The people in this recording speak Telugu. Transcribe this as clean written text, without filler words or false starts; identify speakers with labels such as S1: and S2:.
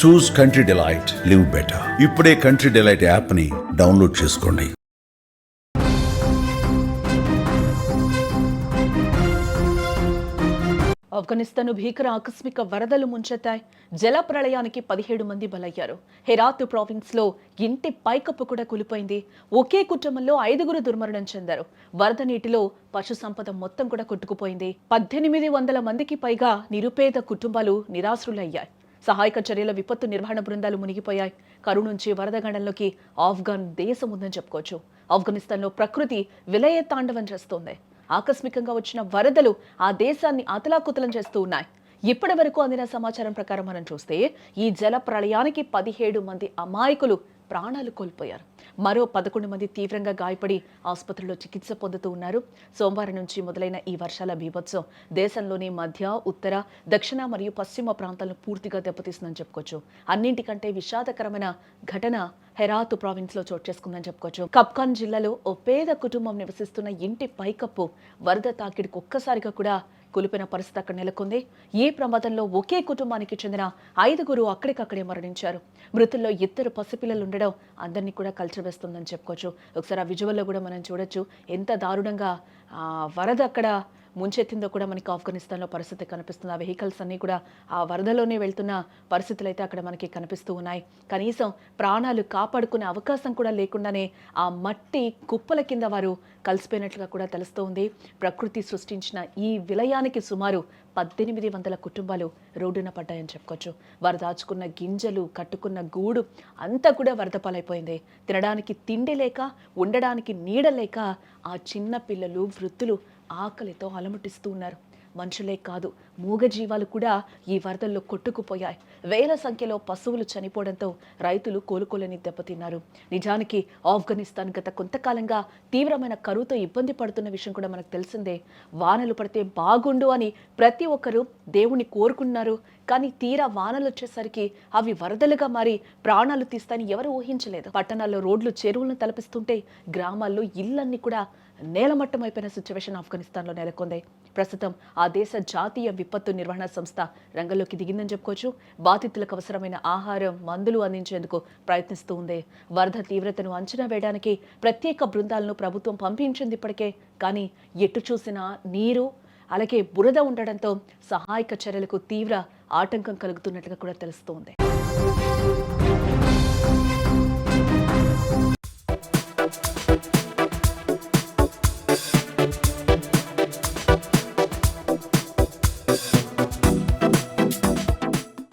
S1: చూస్ కంట్రీ డిలైట్, లివ్ బెటర్. ఇప్పుడే కంట్రీ డిలైట్ యాప్ ని డౌన్లోడ్ చేసుకోండి.
S2: ఆఫ్ఘనిస్తాన్ భీకర ఆకస్మిక వరదలు ముంచెత్తాయి. జల ప్రళయానికి 17 మంది బలయ్యారు. హెరాత్ ప్రావిన్స్ లో ఇంటి పైకప్పు కూడా కూలిపోయింది. ఒకే కుటుంబంలో 5గురు దుర్మరణం చెందారు. వరద నీటిలో పశు సంపద మొత్తం కూడా కొట్టుకుపోయింది. 1800 మందికి పైగా నిరుపేద కుటుంబాలు నిరాశ్రులయ్యాయి. సహాయక చర్యల విపత్తు నిర్వహణ బృందాలు మునిగిపోయాయి. కరువు నుంచి వరద గండంలోకి ఆఫ్ఘన్ దేశం ఉందని చెప్పుకోవచ్చు. ఆఫ్ఘనిస్తాన్లో ప్రకృతి విలయ తాండవం చేస్తోంది. ఆకస్మికంగా వచ్చిన వరదలు ఆ దేశాన్ని అతలాకుతలం చేస్తూ ఉన్నాయి. ఇప్పటి వరకు అందిన సమాచారం ప్రకారం మనం చూస్తే ఈ జల ప్రళయానికి 17 మంది అమాయకులు ప్రాణాలు కోల్పోయారు. మరో 11 మంది తీవ్రంగా గాయపడి ఆసుపత్రిలో చికిత్స పొందుతూ ఉన్నారు. సోమవారం నుంచి మొదలైన ఈ వర్షాల బీభత్సం దేశంలోని మధ్య, ఉత్తర, దక్షిణ మరియు పశ్చిమ ప్రాంతాలను పూర్తిగా దెబ్బతీస్తుందని చెప్పుకోవచ్చు. అన్నింటికంటే విషాదకరమైన ఘటన హెరాత్ ప్రావిన్స్ లో చోటు చేసుకుందని చెప్పుకోవచ్చు. కప్కాన్ జిల్లాలో ఓ పేద కుటుంబం నివసిస్తున్న ఇంటి పైకప్పు వరద తాకిడికి ఒక్కసారిగా కూడా కూలిపోయిన పరిస్థితి అక్కడ నెలకొంది. ఈ ప్రమాదంలో ఒకే కుటుంబానికి చెందిన 5గురు అక్కడికక్కడే మరణించారు. మృతుల్లో 2 పసిపిల్లలు ఉండడం అందరినీ కూడా కలచవేస్తుందని చెప్పుకోవచ్చు. ఒకసారి ఆ విజువల్లో కూడా మనం చూడొచ్చు ఎంత దారుణంగా వరద అక్కడ ముంచెత్తిందో కూడా మనకి ఆఫ్ఘనిస్తాన్లో పరిస్థితి కనిపిస్తుంది. ఆ వెహికల్స్ అన్నీ కూడా ఆ వరదలోనే వెళ్తున్న పరిస్థితులు అయితే అక్కడ మనకి కనిపిస్తూ ఉన్నాయి. కనీసం ప్రాణాలు కాపాడుకునే అవకాశం కూడా లేకుండానే ఆ మట్టి కుప్పల కింద వారు కలిసిపోయినట్లుగా కూడా తెలుస్తూ ఉంది. ప్రకృతి సృష్టించిన ఈ విలయానికి సుమారు 1800 కుటుంబాలు రోడ్డున పడ్డాయని చెప్పుకోవచ్చు. వారు దాచుకున్న గింజలు, కట్టుకున్న గూడు అంతా కూడా వరద పాలైపోయింది. తినడానికి తిండి లేక, ఉండడానికి నీడ లేక ఆ చిన్న పిల్లలు, వృద్ధులు ఆకలితో అలమటిస్తూ ఉన్నారు. మనుషులే కాదు, మూగజీవాలు కూడా ఈ వరదల్లో కొట్టుకుపోయాయి. వేల సంఖ్యలో పశువులు చనిపోవడంతో రైతులు కోలుకోలేని దెబ్బతిన్నారు. నిజానికి ఆఫ్ఘనిస్తాన్ గత కొంతకాలంగా తీవ్రమైన కరువుతో ఇబ్బంది పడుతున్న విషయం కూడా మనకు తెలిసిందే. వానలు పడితే బాగుండు అని ప్రతి ఒక్కరూ దేవుణ్ణి కోరుకున్నారు. కానీ తీరా వానలు వచ్చేసరికి అవి వరదలుగా మారి ప్రాణాలు తీస్తాయని ఎవరు ఊహించలేదు. పట్టణాల్లో రోడ్లు చెరువులను తలపిస్తుంటే గ్రామాల్లో ఇళ్లన్నీ కూడా నేలమట్టం అయిపోయిన సిచ్యువేషన్ ఆఫ్ఘనిస్తాన్లో నెలకొంది. ప్రస్తుతం ఆ దేశ జాతీయ విపత్తు నిర్వహణ సంస్థ రంగంలోకి దిగిందని చెప్పుకోవచ్చు. బాధితులకు అవసరమైన ఆహారం, మందులు అందించేందుకు ప్రయత్నిస్తూ ఉంది. వరద తీవ్రతను అంచనా వేయడానికి ప్రత్యేక బృందాలను ప్రభుత్వం పంపించింది ఇప్పటికే. కానీ ఎటు చూసినా నీరు, అలాగే బురద ఉండడంతో సహాయక చర్యలకు తీవ్ర ఆటంకం కలుగుతున్నట్లుగా కూడా తెలుస్తోంది.